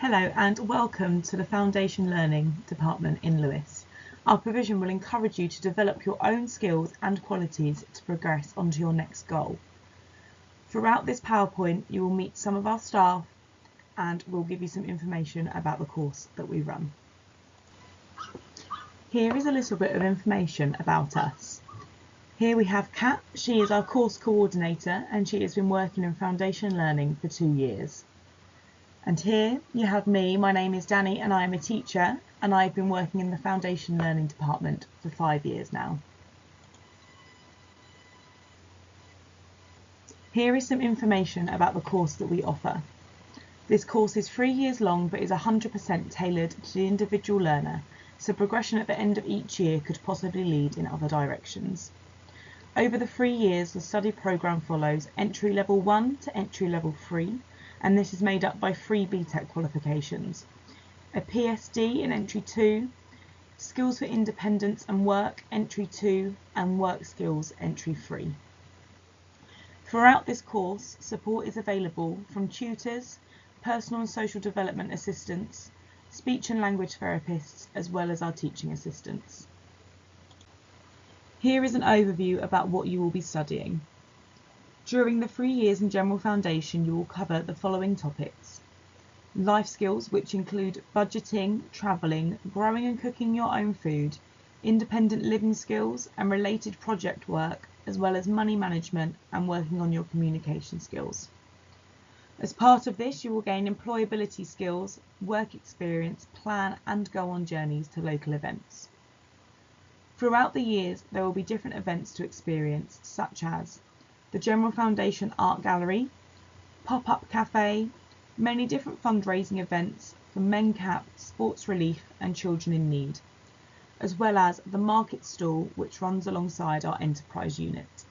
Hello and welcome to the Foundation Learning Department in Lewes. Our provision will encourage you to develop your own skills and qualities to progress onto your next goal. Throughout this PowerPoint, you will meet some of our staff and we'll give you some information about the course that we run. Here is a little bit of information about us. Here we have Kat. She is our course coordinator and she has been working in Foundation Learning for 2 years. And here you have me. My name is Danny and I am a teacher and I've been working in the Foundation Learning Department for 5 years now. Here is some information about the course that we offer. This course is 3 years long but is 100% tailored to the individual learner, so progression at the end of each year could possibly lead in other directions. Over the 3 years, the study programme follows entry level 1 to entry level 3, and this is made up by 3 BTEC qualifications: a PSD in entry 2, skills for independence and work entry 2, and work skills entry 3. Throughout this course, support is available from tutors, personal and social development assistants, speech and language therapists, as well as our teaching assistants. Here is an overview about what you will be studying. During the 3 years in General Foundation, you will cover the following topics: life skills, which include budgeting, travelling, growing and cooking your own food, independent living skills and related project work, as well as money management and working on your communication skills. As part of this, you will gain employability skills, work experience, plan and go on journeys to local events. Throughout the years, there will be different events to experience, such as the General Foundation Art Gallery, Pop-Up Cafe, many different fundraising events from MenCap, Sports Relief and Children in Need, as well as the Market Stall, which runs alongside our Enterprise unit.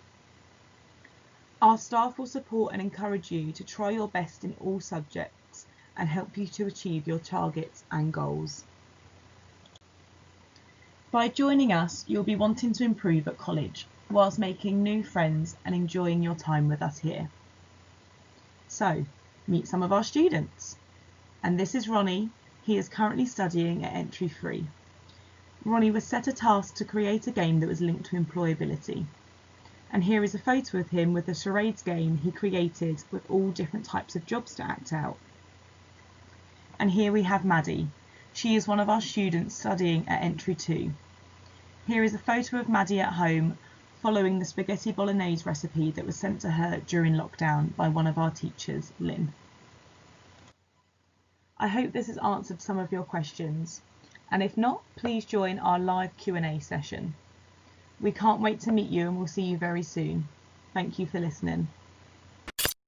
Our staff will support and encourage you to try your best in all subjects and help you to achieve your targets and goals. By joining us, you'll be wanting to improve at college, whilst making new friends and enjoying your time with us here. So, meet some of our students. And this is Ronnie. He is currently studying at Entry 3. Ronnie was set a task to create a game that was linked to employability. And here is a photo of him with the charades game he created with all different types of jobs to act out. And here we have Maddie. She is one of our students studying at Entry 2. Here is a photo of Maddie at home following the spaghetti bolognese recipe that was sent to her during lockdown by one of our teachers, Lynn. I hope this has answered some of your questions, and if not, please join our live Q&A session. We can't wait to meet you and we'll see you very soon. Thank you for listening.